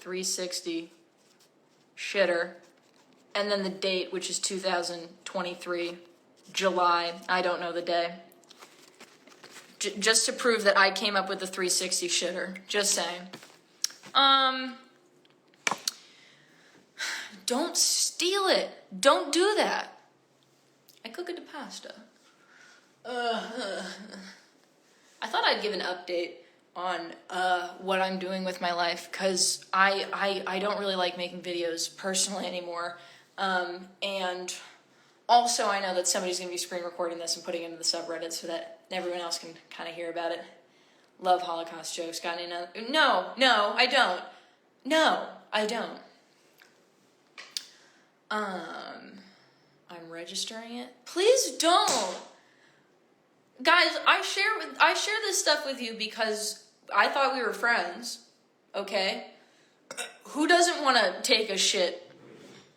360 shitter, and then the date, which is 2023, July. I don't know the day. Just to prove that I came up with the 360 shitter. Just saying. Don't steal it. Don't do that. I cook it to pasta. I thought I'd give an update on what I'm doing with my life, because I don't really like making videos personally anymore. And also I know that somebody's going to be screen recording this and putting it into the subreddit so that everyone else can kind of hear about it. Love Holocaust jokes. Got any? No, I don't. No, I don't. I'm registering it. Please don't. Guys, I share this stuff with you because I thought we were friends. Okay? Who doesn't want to take a shit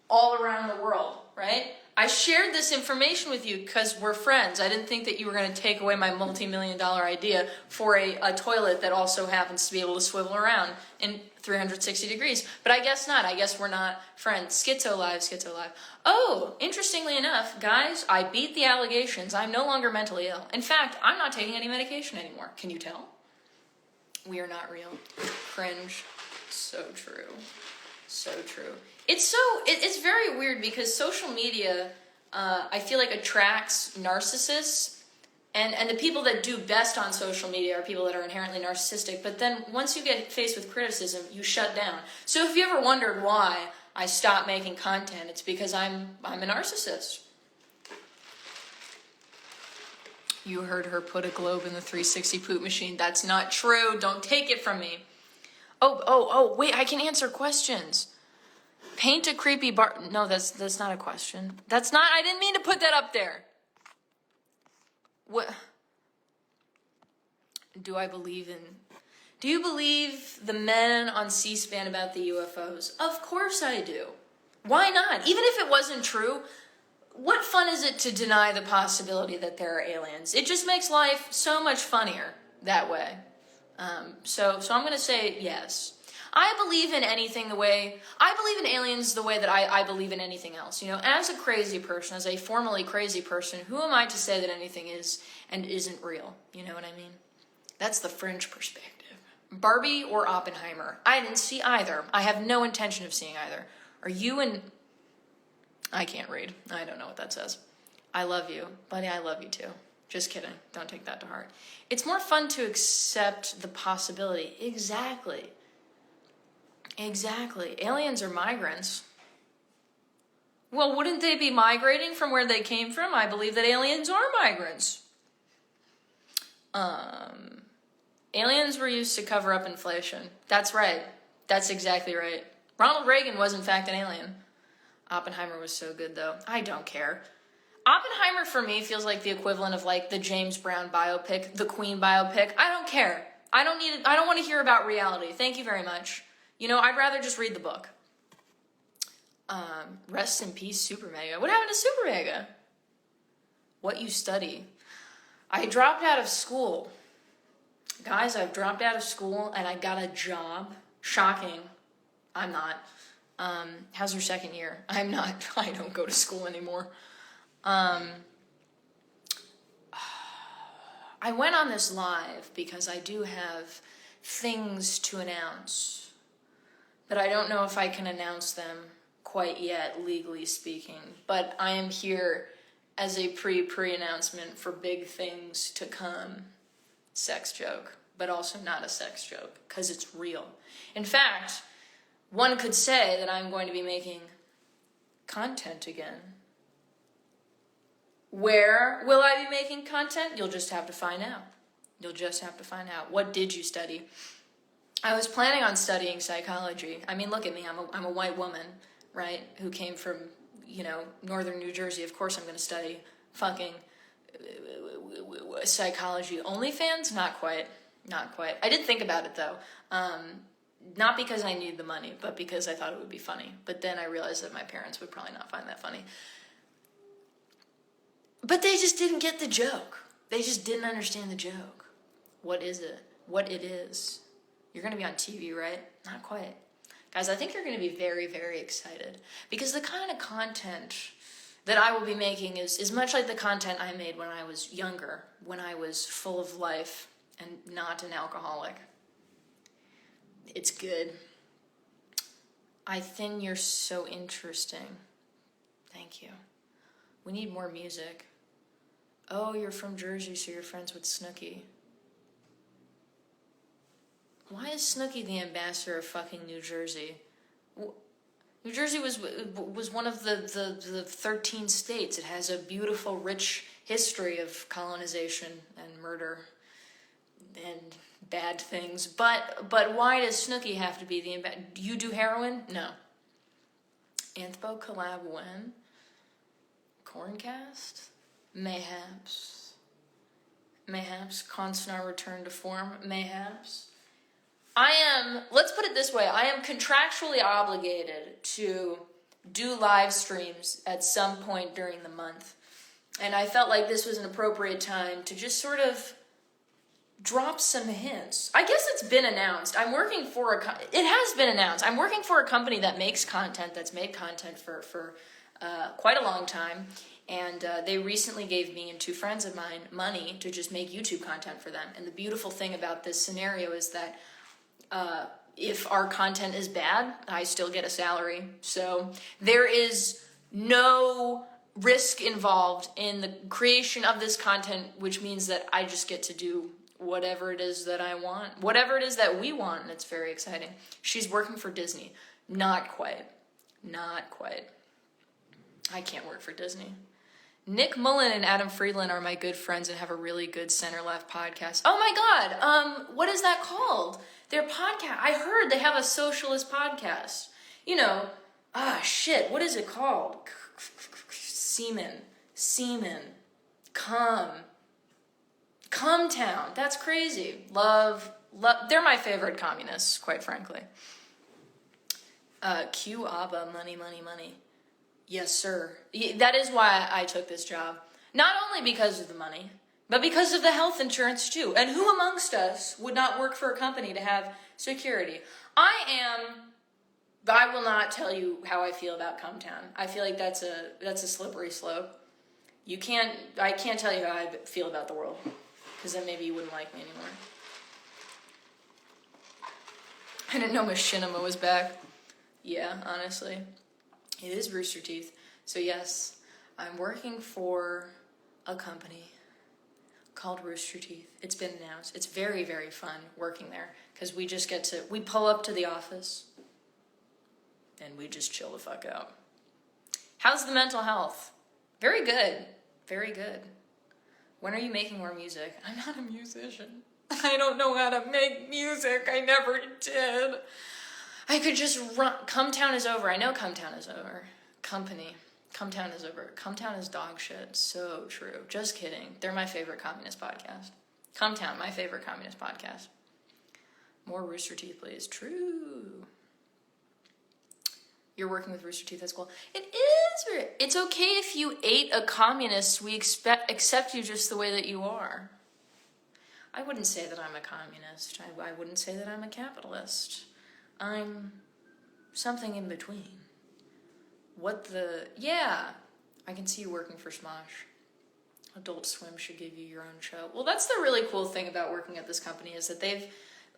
all around the world, right? I shared this information with you because we're friends. I didn't think that you were going to take away my multi-million-dollar idea for a toilet that also happens to be able to swivel around in 360 degrees. But I guess not. I guess we're not friends. Schizo live. Oh, interestingly enough, guys, I beat the allegations. I'm no longer mentally ill. In fact, I'm not taking any medication anymore. Can you tell? We are not real. Cringe. So true. So true. It's very weird because social media, I feel like, attracts narcissists, and the people that do best on social media are people that are inherently narcissistic. But then once you get faced with criticism, you shut down. So if you ever wondered why I stopped making content, it's because I'm a narcissist. You heard her put a globe in the 360 poop machine. That's not true. Don't take it from me. Oh, wait, I can answer questions. Paint a creepy bar. No, that's not a question. I didn't mean to put that up there. What? Do you believe the men on C-SPAN about the UFOs? Of course I do. Why not? Even if it wasn't true, what fun is it to deny the possibility that there are aliens? It just makes life so much funnier that way. So I'm going to say yes. I believe in aliens the way that I believe in anything else. You know, as a crazy person, as a formerly crazy person, who am I to say that anything is and isn't real? You know what I mean? That's the fringe perspective. Barbie or Oppenheimer? I didn't see either. I have no intention of seeing either. Are you in... I can't read. I don't know what that says. I love you. Buddy, I love you too. Just kidding. Don't take that to heart. It's more fun to accept the possibility. Exactly. Aliens are migrants. Well, wouldn't they be migrating from where they came from? I believe that aliens are migrants. Aliens were used to cover up inflation. That's right. That's exactly right. Ronald Reagan was, in fact, an alien. Oppenheimer was so good, though. I don't care. Oppenheimer, for me, feels like the equivalent of, like, the James Brown biopic, the Queen biopic. I don't care. I don't want to hear about reality. Thank you very much. You know, I'd rather just read the book. Rest in peace, Super Mega. What happened to Super Mega? What you study? I dropped out of school. Guys, I've dropped out of school and I got a job. Shocking. I'm not. How's your second year? I'm not. I don't go to school anymore. I went on this live because I do have things to announce. But I don't know if I can announce them quite yet, legally speaking. But I am here as a pre-announcement for big things to come. Sex joke, but also not a sex joke, because it's real. In fact, one could say that I'm going to be making content again. Where will I be making content? You'll just have to find out. What did you study? I was planning on studying psychology. I mean, look at me. I'm a white woman, right, who came from, northern New Jersey. Of course I'm going to study fucking psychology. OnlyFans? Not quite. I did think about it, though. Not because I needed the money, but because I thought it would be funny. But then I realized that my parents would probably not find that funny. But they just didn't get the joke. They just didn't understand the joke. What is it? What it is. You're going to be on TV, right? Not quite. Guys, I think you're going to be very, very excited because the kind of content that I will be making is much like the content I made when I was younger, when I was full of life and not an alcoholic. It's good. I think you're so interesting. Thank you. We need more music. Oh, you're from Jersey, so you're friends with Snooki. Why is Snooki the ambassador of fucking New Jersey? New Jersey was one of the 13 states. It has a beautiful, rich history of colonization and murder and bad things. But why does Snooki have to be the ambassador? Do you do heroin? No. Anthpo collab when? Corncast? Mayhaps. Konstnar return to form? Mayhaps. Let's put it this way, I am contractually obligated to do live streams at some point during the month. And I felt like this was an appropriate time to just sort of drop some hints. I guess it's been announced. It has been announced. I'm working for a company that makes content, that's made content for quite a long time. And they recently gave me and two friends of mine money to just make YouTube content for them. And the beautiful thing about this scenario is that if our content is bad, I still get a salary. So there is no risk involved in the creation of this content, which means that I just get to do whatever it is that I want, whatever it is that we want, and it's very exciting. She's working for Disney. Not quite. I can't work for Disney. Nick Mullen and Adam Friedland are my good friends and have a really good center-left podcast. Oh my God, what is that called? Their podcast, I heard they have a socialist podcast. You know, what is it called? Seaman, Cumtown, that's crazy. Love, they're my favorite communists, quite frankly. Q ABBA, money. Yes, sir. That is why I took this job. Not only because of the money, but because of the health insurance too. And who amongst us would not work for a company to have security? I will not tell you how I feel about Cumtown. I feel like that's a slippery slope. I can't tell you how I feel about the world, because then maybe you wouldn't like me anymore. I didn't know Machinima was back. Yeah, honestly. It is Rooster Teeth. So yes, I'm working for a company called Rooster Teeth. It's been announced. It's very, very fun working there because we pull up to the office and we just chill the fuck out. How's the mental health? Very good. Very good. When are you making more music? I'm not a musician. I don't know how to make music. I never did. I could just run. Cumtown is over. I know Cumtown is over. Cumtown is over. Cumtown is dog shit. So true. Just kidding. They're my favorite communist podcast. Cumtown, my favorite communist podcast. More Rooster Teeth, please. True. You're working with Rooster Teeth. That's cool. It is. It's okay if you ate a communist. We accept you just the way that you are. I wouldn't say that I'm a communist. I wouldn't say that I'm a capitalist. I'm something in between. Yeah, I can see you working for Smosh. Adult Swim should give you your own show. Well, that's the really cool thing about working at this company is that they've,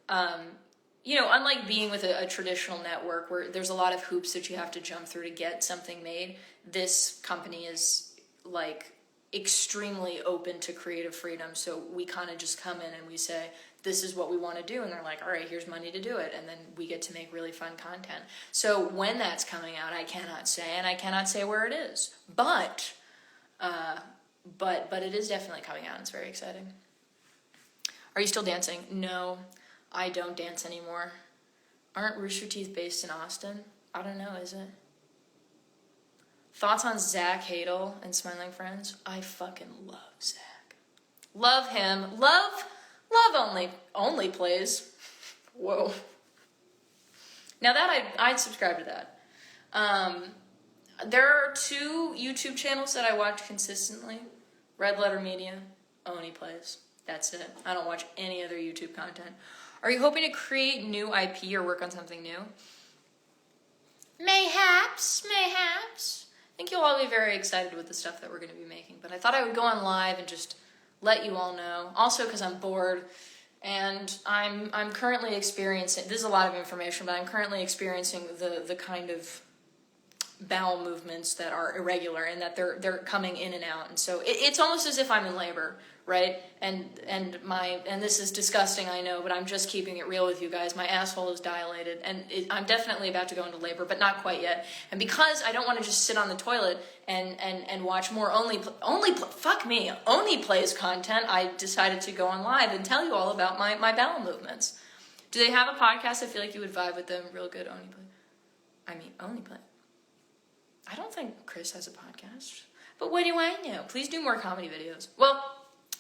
unlike being with a traditional network where there's a lot of hoops that you have to jump through to get something made, this company is like extremely open to creative freedom. So we kind of just come in and we say, this is what we want to do. And they're like, all right, here's money to do it. And then we get to make really fun content. So when that's coming out, I cannot say, and I cannot say where it is. But it is definitely coming out. It's very exciting. Are you still dancing? No, I don't dance anymore. Aren't Rooster Teeth based in Austin? I don't know, is it? Thoughts on Zach Hadel and Smiling Friends? I fucking love Zach. Love him. Love only plays. Whoa. Now that I'd subscribe to that. There are two YouTube channels that I watch consistently. Red Letter Media, Oni plays. That's it. I don't watch any other YouTube content. Are you hoping to create new IP or work on something new? mayhaps. I think you'll all be very excited with the stuff that we're going to be making. But I thought I would go on live and just let you all know. Also because I'm bored and I'm currently experiencing, this is a lot of information, but I'm currently experiencing the kind of bowel movements that are irregular and that they're coming in and out. And so it's almost as if I'm in labor, right? And this is disgusting, I know, but I'm just keeping it real with you guys. My asshole is dilated and I'm definitely about to go into labor, but not quite yet. And because I don't want to just sit on the toilet and watch more only plays content, I decided to go on live and tell you all about my bowel movements. Do they have a podcast? I feel like you would vibe with them real good. Only play. I don't think Chris has a podcast. But what do I know? Please do more comedy videos. Well,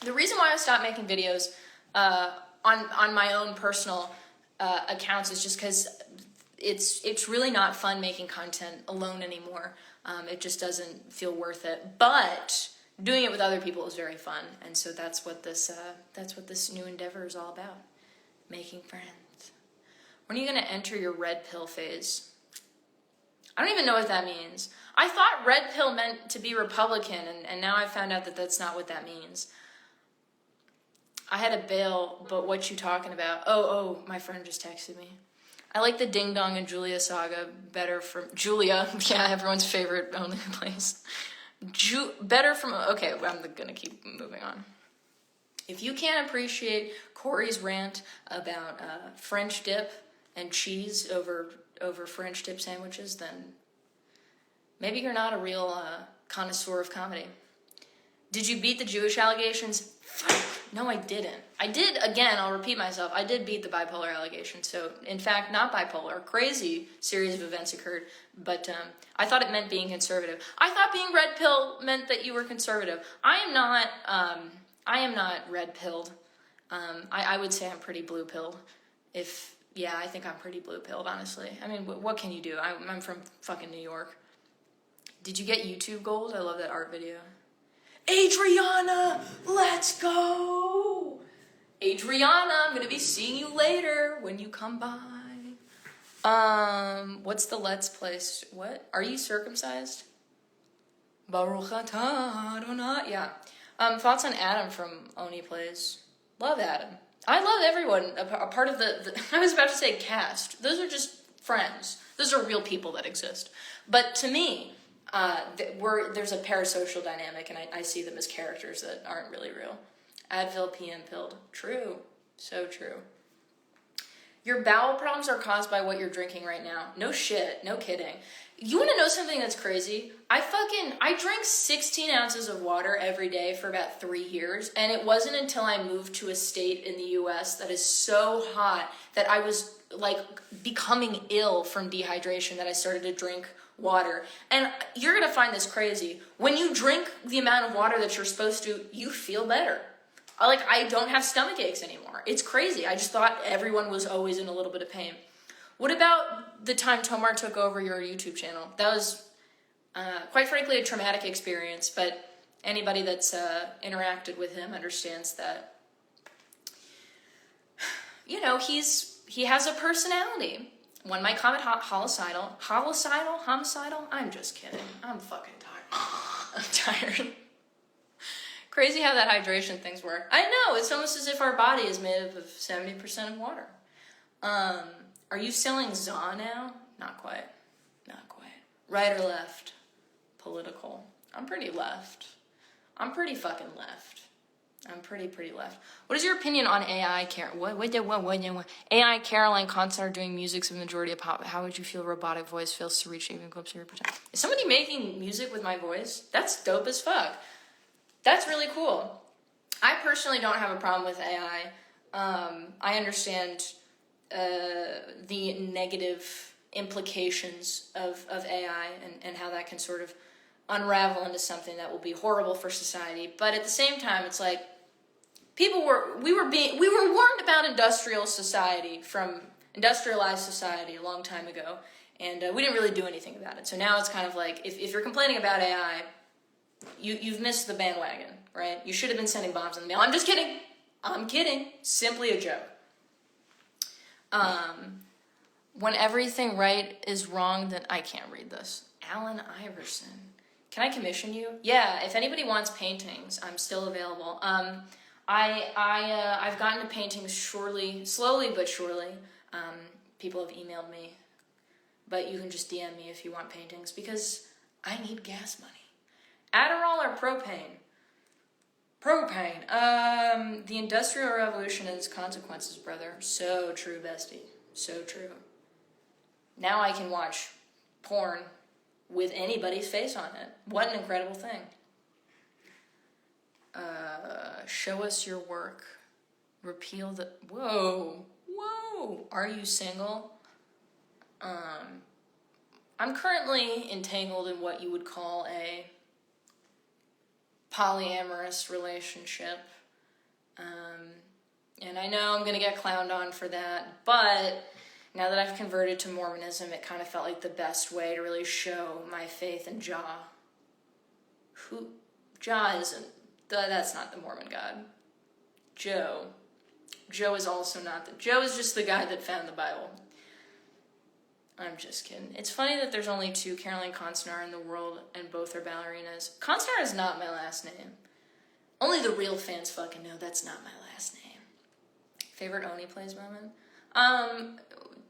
the reason why I stopped making videos on my own personal accounts is just because it's really not fun making content alone anymore. It just doesn't feel worth it. But doing it with other people is very fun, and so that's what this new endeavor is all about: making friends. When are you going to enter your red pill phase? I don't even know what that means. I thought red pill meant to be Republican, and now I found out that that's not what that means. I had a bail, but what you talking about? Oh, my friend just texted me. I like the Ding Dong and Julia saga better from Julia. Yeah, everyone's favorite only place. Better from, okay, I'm gonna keep moving on. If you can't appreciate Corey's rant about French dip and cheese over French dip sandwiches, then maybe you're not a real connoisseur of comedy. Did you beat the Jewish allegations? No, I didn't. I did, again, I'll repeat myself, I did beat the bipolar allegation. So, in fact, not bipolar. A crazy series of events occurred, but I thought it meant being conservative. I thought being red pill meant that you were conservative. I am not red pilled. I would say I'm pretty blue pilled. I think I'm pretty blue pilled, honestly. I mean, what can you do? I'm from fucking New York. Did you get YouTube gold? I love that art video. Adriana, let's go. Adriana, I'm gonna be seeing you later when you come by. What's the Let's Play? What? Are you circumcised? Baruch atah Adonai. Yeah. Thoughts on Adam from Oni Plays. Love Adam. I love everyone. A part of the I was about to say cast. Those are just friends. Those are real people that exist. But to me, there's a parasocial dynamic, and I see them as characters that aren't really real. Advil PM pilled. True. So true. Your bowel problems are caused by what you're drinking right now. No shit. No kidding. You want to know something that's crazy? I drank 16 ounces of water every day for about 3 years, and it wasn't until I moved to a state in the U.S. that is so hot that I was, like, becoming ill from dehydration that I started to drink water. And you're going to find this crazy. When you drink the amount of water that you're supposed to, you feel better. I don't have stomach aches anymore. It's crazy. I just thought everyone was always in a little bit of pain. What about the time Tomar took over your YouTube channel? That was, quite frankly, a traumatic experience, but anybody that's interacted with him understands that, he has a personality. One might comment homicidal. I'm just kidding. I'm fucking tired. I'm tired. Crazy how that hydration things work. I know, it's almost as if our body is made up of 70% of water. Are you selling ZA now? Not quite. Right or left? Political. I'm pretty left. I'm pretty fucking left. I'm pretty left. What is your opinion on AI? AI Caroline Konstnar doing music's the majority of pop. How would you feel robotic voice fails to reach even clips of your potential? Is somebody making music with my voice? That's dope as fuck. That's really cool. I personally don't have a problem with AI. I understand the negative implications of AI and how that can sort of unravel into something that will be horrible for society. But at the same time, it's like we were warned about industrialized society a long time ago, and we didn't really do anything about it. So now it's kind of like if you're complaining about AI, you've missed the bandwagon, right? You should have been sending bombs in the mail. I'm just kidding. I'm kidding. Simply a joke. When everything right is wrong, then I can't read this. Alan Iverson. Can I commission you? Yeah, if anybody wants paintings, I'm still available. I've gotten to paintings slowly but surely. People have emailed me, but you can just DM me if you want paintings because I need gas money. Adderall or propane? Propane. The Industrial Revolution and its consequences, brother. So true, bestie. So true. Now I can watch porn with anybody's face on it. What an incredible thing. Show us your work. Repeal the... Whoa. Are you single? I'm currently entangled in what you would call a polyamorous relationship. And I know I'm going to get clowned on for that, but now that I've converted to Mormonism, it kind of felt like the best way to really show my faith in Jah. Jah isn't, that's not the Mormon God. Joe is also not Joe is just the guy that found the Bible. I'm just kidding. It's funny that there's only 2 Caroline Konstnar in the world, and both are ballerinas. Konstnar is not my last name. Only the real fans fucking know that's not my last name. Favorite Oni Plays moment?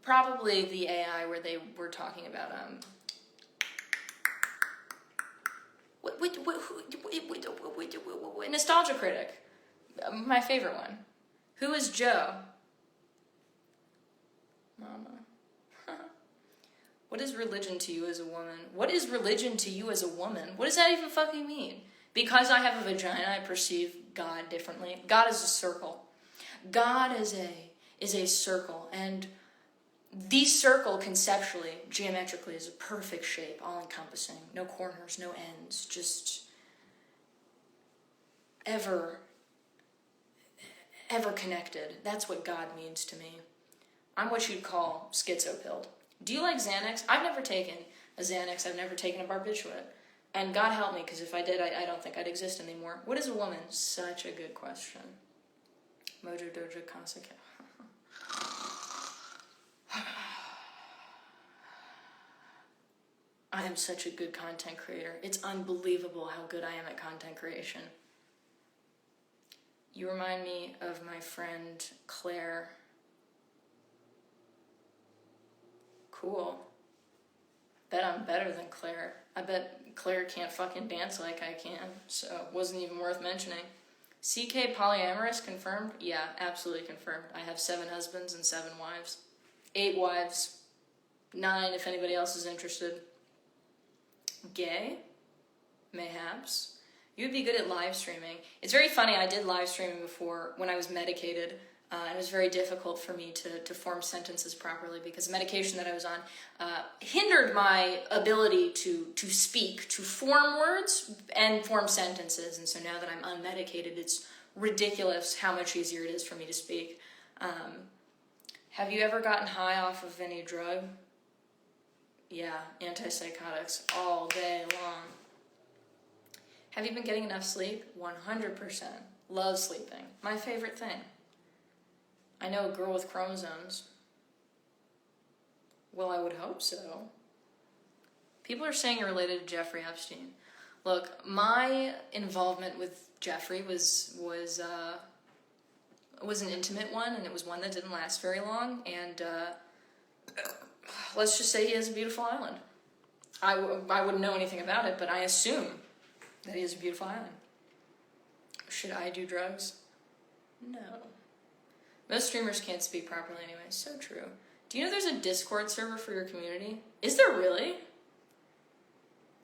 Probably the AI where they were talking about, Nostalgia Critic. My favorite one. Who is Joe? Mama. What is religion to you as a woman? What is religion to you as a woman? What does that even fucking mean? Because I have a vagina, I perceive God differently. God is a circle. God is a circle, and the circle conceptually, geometrically, is a perfect shape, all-encompassing. No corners, no ends, just ever connected. That's what God means to me. I'm what you'd call schizo-pilled. Do you like Xanax? I've never taken a Xanax. I've never taken a barbiturate. And God help me, because if I did, I don't think I'd exist anymore. What is a woman? Such a good question. Mojo Dojo Kasaka. I am such a good content creator. It's unbelievable how good I am at content creation. You remind me of my friend Claire. Cool. Bet I'm better than Claire. I bet Claire can't fucking dance like I can, so it wasn't even worth mentioning. CK polyamorous confirmed? Yeah, absolutely confirmed. I have 7 husbands and 7 wives. 8 wives. 9 if anybody else is interested. Gay? Mayhaps. You'd be good at live streaming. It's very funny, I did live streaming before when I was medicated. It was very difficult for me to form sentences properly because the medication that I was on hindered my ability to speak, to form words and form sentences. And so now that I'm unmedicated, it's ridiculous how much easier it is for me to speak. Have you ever gotten high off of any drug? Yeah, antipsychotics all day long. Have you been getting enough sleep? 100%. Love sleeping. My favorite thing. I know a girl with chromosomes. Well, I would hope so. People are saying you're related to Jeffrey Epstein. Look, my involvement with Jeffrey was an intimate one, and it was one that didn't last very long, and let's just say he has a beautiful island. I wouldn't know anything about it, but I assume that he has a beautiful island. Should I do drugs? No. Most streamers can't speak properly anyway. So true. Do you know there's a Discord server for your community? Is there really?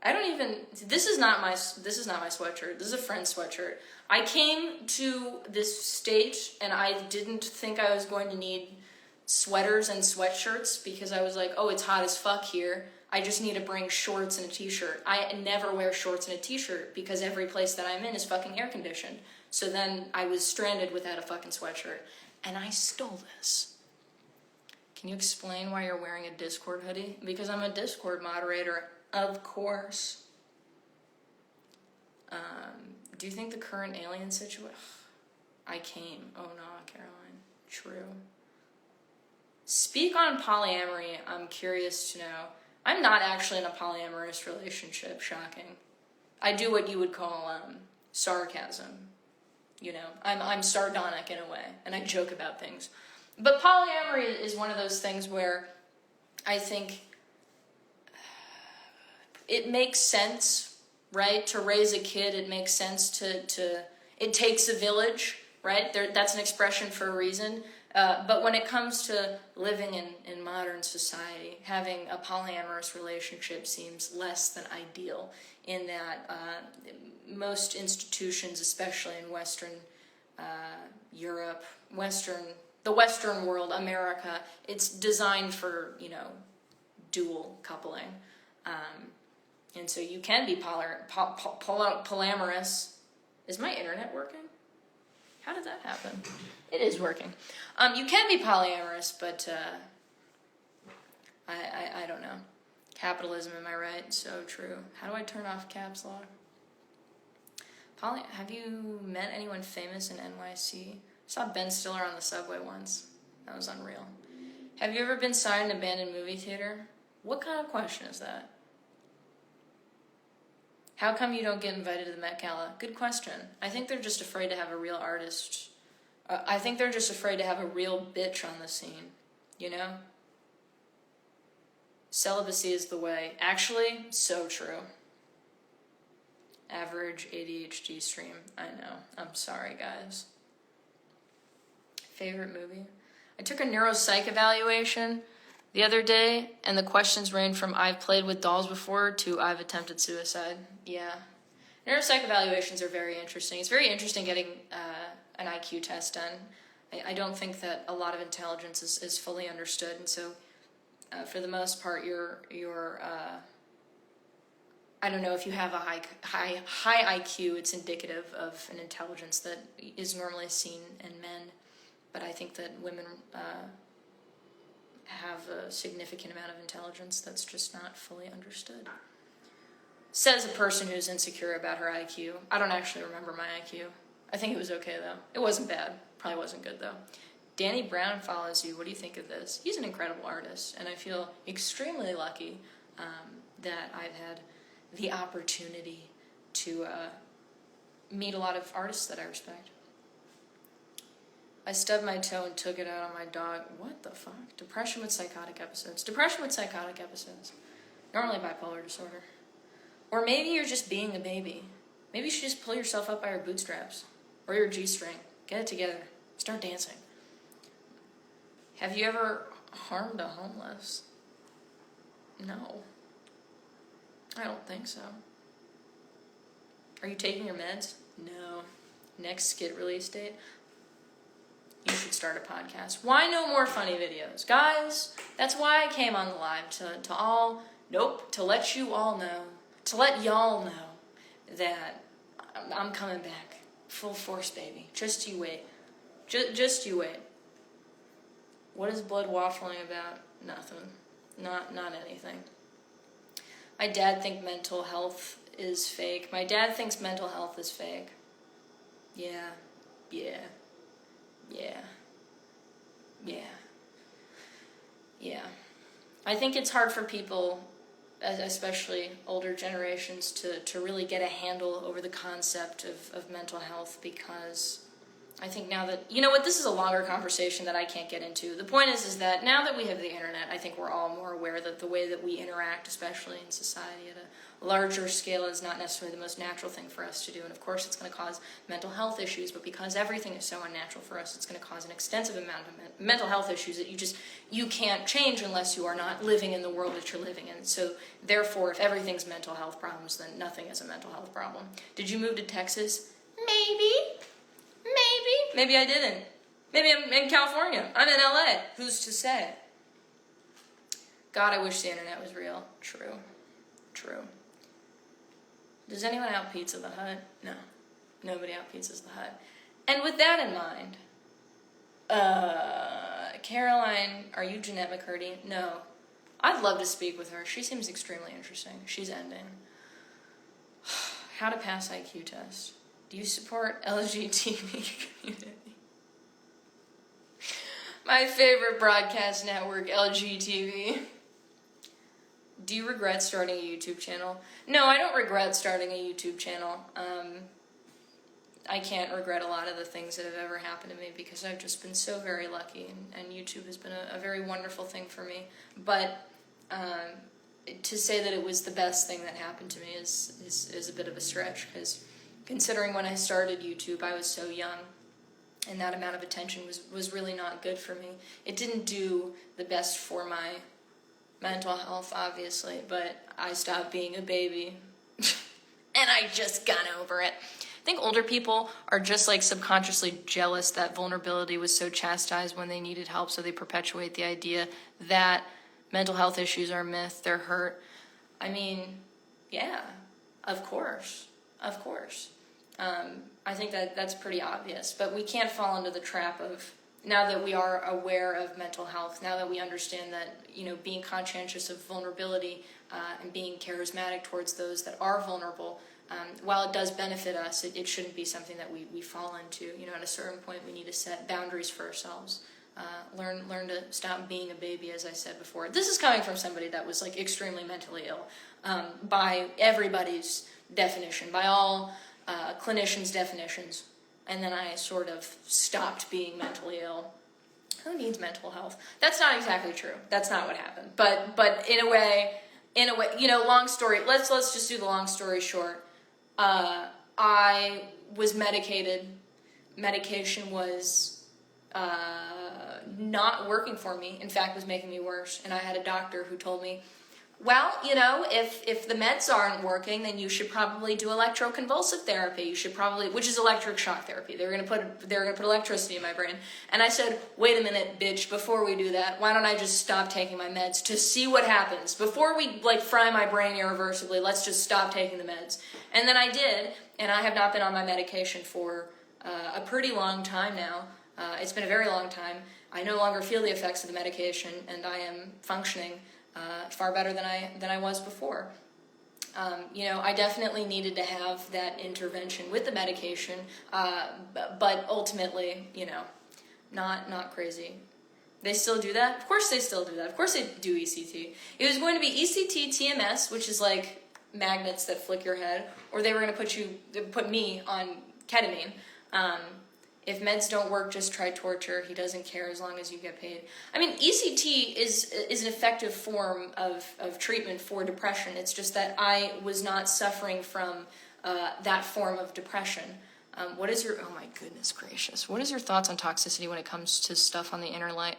I don't even... This is not my sweatshirt. This is a friend's sweatshirt. I came to this state and I didn't think I was going to need sweaters and sweatshirts because I was like, oh, it's hot as fuck here. I just need to bring shorts and a t-shirt. I never wear shorts and a t-shirt because every place that I'm in is fucking air conditioned. So then I was stranded without a fucking sweatshirt. And I stole this. Can you explain why you're wearing a Discord hoodie? Because I'm a Discord moderator, of course. Do you think the current alien situation... I came. Oh no, Caroline. True. Speak on polyamory. I'm curious to know. I'm not actually in a polyamorous relationship. Shocking. I do what you would call sarcasm. You know, I'm sardonic in a way, and I joke about things. But polyamory is one of those things where I think it makes sense, right? To raise a kid, it makes sense to it takes a village, right? That's an expression for a reason. But when it comes to living in modern society, having a polyamorous relationship seems less than ideal in that most institutions, especially in Western Europe, the Western world, America, it's designed for, you know, dual coupling. And so you can be polyamorous. Is my internet working? How did that happen? It is working. You can be polyamorous, but I don't know. Capitalism, am I right? So true. How do I turn off caps lock? Have you met anyone famous in NYC? I saw Ben Stiller on the subway once. That was unreal. Have you ever been signed in an abandoned movie theater? What kind of question is that? How come you don't get invited to the Met Gala? Good question. I think they're just afraid to have a real artist. I think they're just afraid to have a real bitch on the scene. You know? Celibacy is the way. Actually, so true. Average ADHD stream. I know. I'm sorry, guys. Favorite movie? I took a neuropsych evaluation the other day, and the questions range from I've played with dolls before to I've attempted suicide. Yeah. Neuropsych evaluations are very interesting. It's very interesting getting an IQ test done. I don't think that a lot of intelligence is fully understood, and so for the most part, you're I don't know, if you have a high IQ, it's indicative of an intelligence that is normally seen in men. But I think that women have a significant amount of intelligence that's just not fully understood. Says a person who's insecure about her IQ. I don't actually remember my IQ. I think it was okay, though. It wasn't bad. Probably wasn't good, though. Danny Brown follows you. What do you think of this? He's an incredible artist, and I feel extremely lucky that I've had the opportunity to meet a lot of artists that I respect. I stubbed my toe and took it out on my dog. What the fuck? Depression with psychotic episodes. Depression with psychotic episodes. Normally bipolar disorder. Or maybe you're just being a baby. Maybe you should just pull yourself up by your bootstraps. Or your G-string. Get it together. Start dancing. Have you ever harmed a homeless? No. I don't think so. Are you taking your meds? No. Next skit release date? You should start a podcast. Why no more funny videos? Guys, that's why I came on the live, to let you all know, to let y'all know that I'm coming back. Full force, baby. Just you wait. Just you wait. What is blood waffling about? Nothing. Not anything. My dad thinks mental health is fake. My dad thinks mental health is fake. Yeah. I think it's hard for people, especially older generations, to really get a handle over the concept of mental health, because I think now that, you know what, this is a longer conversation that I can't get into. The point is that now that we have the internet, I think we're all more aware that the way that we interact, especially in society at a larger scale, is not necessarily the most natural thing for us to do. And of course it's going to cause mental health issues, but because everything is so unnatural for us, it's going to cause an extensive amount of mental health issues that you can't change unless you are not living in the world that you're living in. So therefore, if everything's mental health problems, then nothing is a mental health problem. Did you move to Texas? Maybe I didn't. Maybe I'm in California. I'm in LA. Who's to say? God, I wish the internet was real. True. Does anyone out Pizza the Hut? No. Nobody out Pizzas the Hut. And with that in mind, Caroline, are you Jeanette McCurdy? No. I'd love to speak with her. She seems extremely interesting. She's ending. How to pass IQ test. Do you support LGBT community? My favorite broadcast network, LGTV. Do you regret starting a YouTube channel? No, I don't regret starting a YouTube channel. I can't regret a lot of the things that have ever happened to me because I've just been so very lucky, and YouTube has been a very wonderful thing for me. But to say that it was the best thing that happened to me is a bit of a stretch, because considering when I started YouTube, I was so young, and that amount of attention was really not good for me. It didn't do the best for my mental health, obviously, but I stopped being a baby, and I just got over it. I think older people are just like subconsciously jealous that vulnerability was so chastised when they needed help, so they perpetuate the idea that mental health issues are a myth, they're hurt. I mean, yeah, of course. I think that's pretty obvious, but we can't fall into the trap of, now that we are aware of mental health, now that we understand that, being conscientious of vulnerability and being charismatic towards those that are vulnerable, while it does benefit us, it shouldn't be something that we fall into. At a certain point, we need to set boundaries for ourselves. Learn to stop being a baby, as I said before. This is coming from somebody that was like extremely mentally ill, by everybody's definition, by all clinicians' definitions. And then I sort of stopped being mentally ill. Who needs mental health? That's not exactly true. That's not what happened. But in a way, long story. Let's just do the long story short. I was medicated. Medication was not working for me. In fact, was making me worse. And I had a doctor who told me, well, if the meds aren't working, then you should probably do electroconvulsive therapy. You should probably, which is electric shock therapy. They're gonna put electricity in my brain. And I said, wait a minute, bitch, before we do that, why don't I just stop taking my meds to see what happens? Before we fry my brain irreversibly, let's just stop taking the meds. And then I did, and I have not been on my medication for a pretty long time now. It's been a very long time. I no longer feel the effects of the medication, and I am functioning far better than I was before. I definitely needed to have that intervention with the medication, but ultimately, not crazy. They still do that? Of course they still do that. Of course they do ECT. It was going to be ECT, TMS, which is like magnets that flick your head, or they were going to put me on ketamine. If meds don't work, just try torture. He doesn't care as long as you get paid. I mean, ECT is an effective form of treatment for depression. It's just that I was not suffering from that form of depression. Oh my goodness gracious. What is your thoughts on toxicity when it comes to stuff on the internet?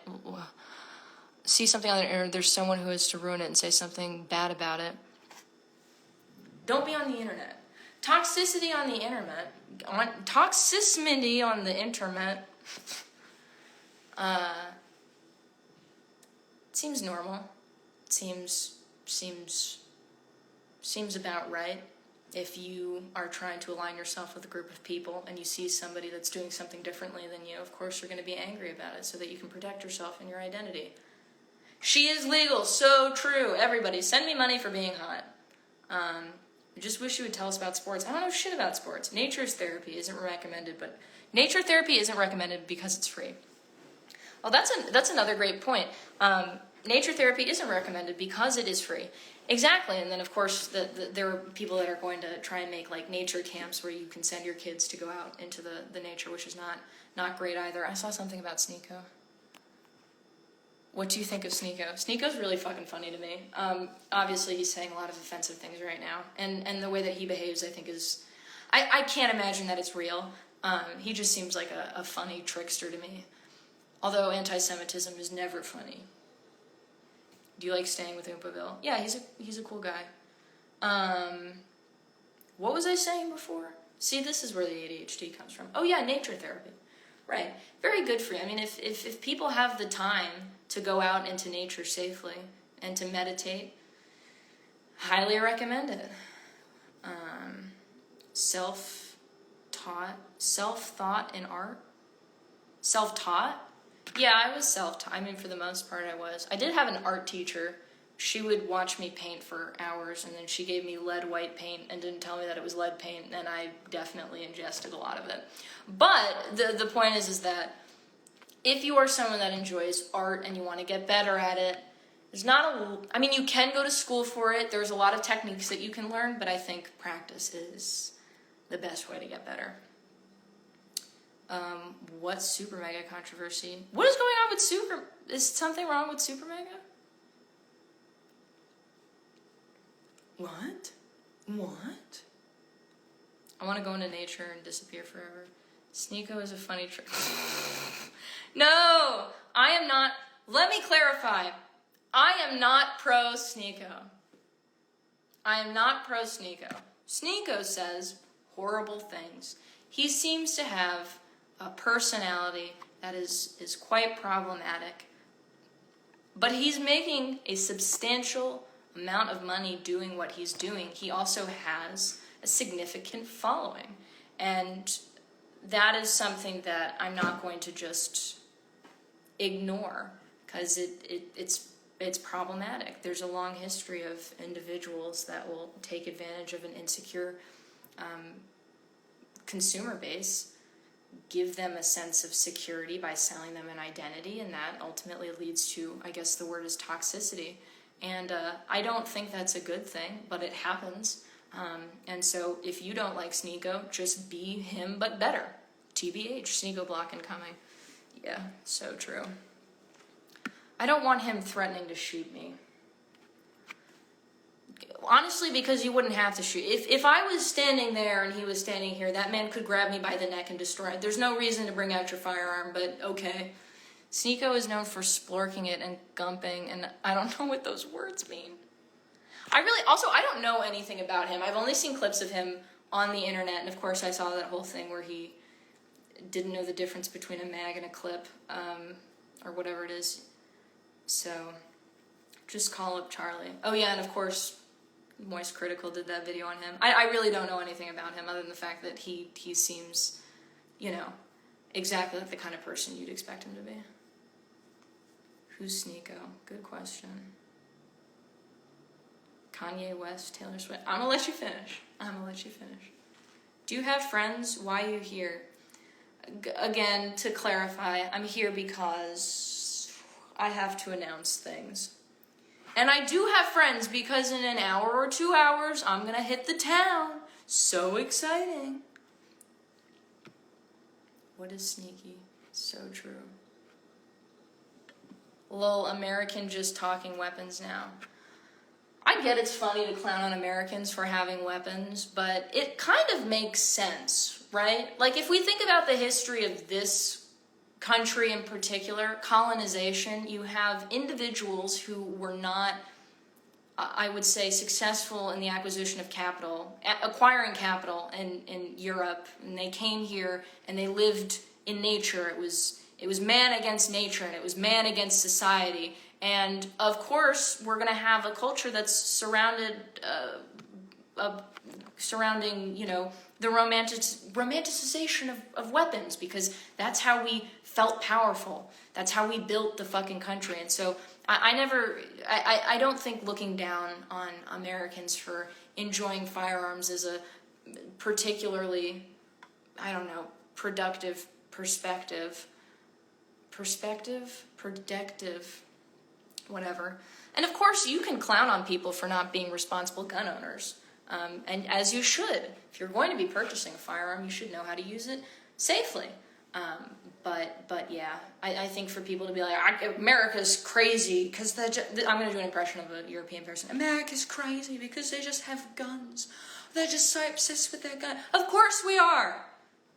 See something on the internet, there's someone who is to ruin it and say something bad about it. Don't be on the internet. Toxicity on the internet, toxicity on the internet, seems normal. Seems about right. If you are trying to align yourself with a group of people and you see somebody that's doing something differently than you, of course you're going to be angry about it so that you can protect yourself and your identity. She is legal, so true. Everybody, send me money for being hot. I just wish you would tell us about sports. I don't know shit about sports. Nature's therapy isn't recommended, but nature therapy isn't recommended because it's free. Well, that's another great point. Nature therapy isn't recommended because it is free. Exactly, and then of course there are people that are going to try and make like nature camps where you can send your kids to go out into the nature, which is not great either. I saw something about Sneeko. What do you think of Sneeko? Sneeko's really fucking funny to me. Obviously, he's saying a lot of offensive things right now. And the way that he behaves, I think, is... I can't imagine that it's real. He just seems like a funny trickster to me. Although anti-Semitism is never funny. Do you like staying with Oompa-ville? Yeah, he's a cool guy. What was I saying before? See, this is where the ADHD comes from. Oh yeah, nature therapy. Right. Very good for you. I mean, if people have the time to go out into nature safely and to meditate, highly recommend it. Self-thought in art? Self-taught? Yeah, I was self-taught. I mean, for the most part, I was. I did have an art teacher. She would watch me paint for hours, and then she gave me lead white paint and didn't tell me that it was lead paint, and I definitely ingested a lot of it. But the point is that if you are someone that enjoys art and you want to get better at it, there's not I mean, you can go to school for it. There's a lot of techniques that you can learn, but I think practice is the best way to get better. What's super mega controversy? What is going on with is something wrong with super mega? What? I want to go into nature and disappear forever. Sneeko is a funny trick. No, I am not. Let me clarify. I am not pro Sneeko. I am not pro Sneeko. Sneeko says horrible things. He seems to have a personality that is quite problematic. But he's making a substantial amount of money doing what he's doing. He also has a significant following. And that is something that I'm not going to just ignore, because it's problematic. There's a long history of individuals that will take advantage of an insecure consumer base, give them a sense of security by selling them an identity, and that ultimately leads to, I guess the word is toxicity. And I don't think that's a good thing, but it happens. And so if you don't like Sneeko, just be him, but better. TBH, Sneeko block incoming. Yeah, so true. I don't want him threatening to shoot me. Honestly, because you wouldn't have to shoot. If I was standing there and he was standing here, that man could grab me by the neck and destroy it. There's no reason to bring out your firearm, but okay. Sneeko is known for splorking it and gumping, and I don't know what those words mean. I don't know anything about him. I've only seen clips of him on the internet, and of course I saw that whole thing where he didn't know the difference between a mag and a clip, or whatever it is. So, just call up Charlie. Oh yeah, and of course, Moist Critical did that video on him. I really don't know anything about him other than the fact that he seems, exactly like the kind of person you'd expect him to be. Who's Sneeko? Good question. Kanye West, Taylor Swift. I'm gonna let you finish. Do you have friends? Why are you here? Again, to clarify, I'm here because I have to announce things. And I do have friends because in an hour or 2 hours, I'm gonna hit the town. So exciting. What is sneaky? So true. Lol, American just talking weapons now. I get it's funny to clown on Americans for having weapons, but it kind of makes sense, right? Like, if we think about the history of this country in particular, colonization, you have individuals who were not, I would say, successful in the acquisition of capital, acquiring capital in Europe, and they came here and they lived in nature. It was man against nature, and it was man against society. And of course, we're going to have a culture that's surrounding, the romanticization of weapons, because that's how we felt powerful. That's how we built the fucking country. And so I don't think looking down on Americans for enjoying firearms is a particularly, productive perspective, whatever. And of course, you can clown on people for not being responsible gun owners. And as you should. If you're going to be purchasing a firearm, you should know how to use it safely. But yeah, I think for people to be like, America's crazy, because I'm going to do an impression of a European person. America's crazy because they just have guns. They're just so obsessed with their gun. Of course we are.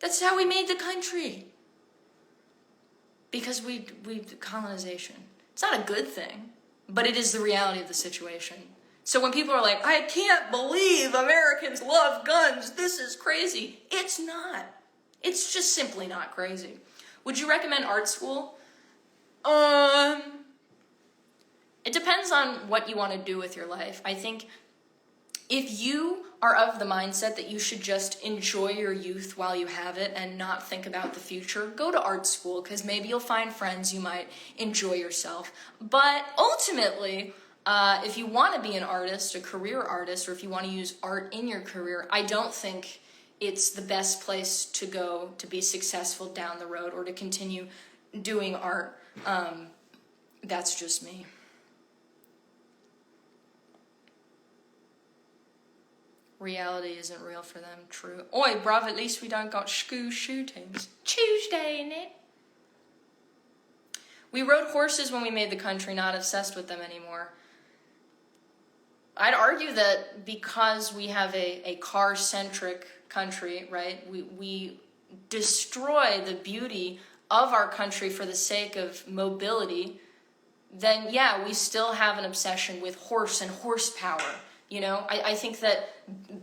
That's how we made the country. Because we colonization. It's not a good thing, but it is the reality of the situation. So when people are like, I can't believe Americans love guns, this is crazy. It's not. It's just simply not crazy. Would you recommend art school? It depends on what you want to do with your life. I think if you are of the mindset that you should just enjoy your youth while you have it and not think about the future, go to art school, because maybe you'll find friends, you might enjoy yourself. But ultimately, if you want to be an artist, a career artist, or if you want to use art in your career, I don't think it's the best place to go to be successful down the road, or to continue doing art. That's just me. Reality isn't real for them. True. Oi, bruv, at least we don't got school shootings. Tuesday, innit? We rode horses when we made the country, not obsessed with them anymore. I'd argue that because we have a car-centric country, right, we destroy the beauty of our country for the sake of mobility, then yeah, we still have an obsession with horse and horsepower. You know, I think that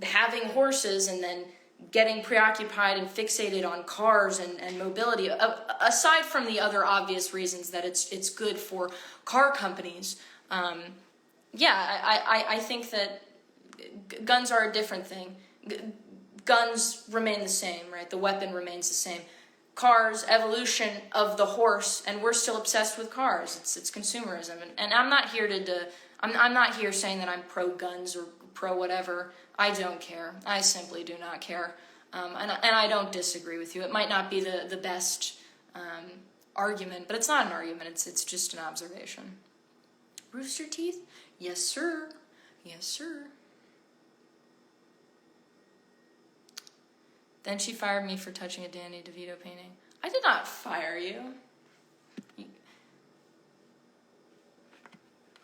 having horses and then getting preoccupied and fixated on cars and mobility, aside from the other obvious reasons that it's good for car companies, I think that guns are a different thing. Guns remain the same, right? The weapon remains the same. Cars, evolution of the horse, and we're still obsessed with cars. It's consumerism, and I'm not here I'm not here saying that I'm pro guns or pro whatever. I don't care. I simply do not care, and I don't disagree with you. It might not be the best argument, but it's not an argument. It's just an observation. Rooster teeth? Yes, sir. Yes, sir. Then she fired me for touching a Danny DeVito painting. I did not fire you.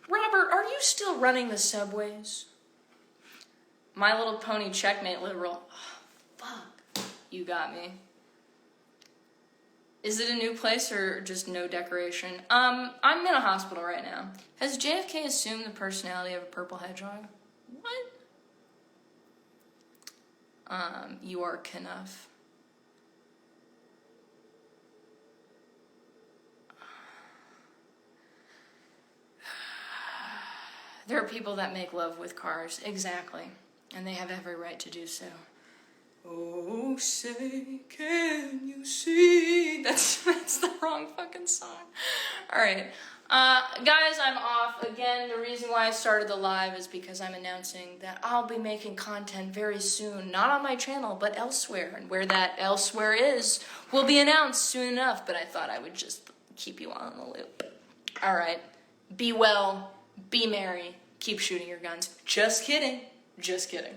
Robert, are you still running the subways? My Little Pony checkmate liberal. Oh, fuck. You got me. Is it a new place or just no decoration? I'm in a hospital right now. Has JFK assumed the personality of a purple hedgehog? What? You are Knuff. There are people that make love with cars. Exactly. And they have every right to do so. Oh, say, can you see? That's the wrong fucking song. All right. Guys, I'm off. Again, the reason why I started the live is because I'm announcing that I'll be making content very soon. Not on my channel, but elsewhere. And where that elsewhere is will be announced soon enough. But I thought I would just keep you on the loop. All right. Be well. Be merry. Keep shooting your guns. Just kidding. Just kidding.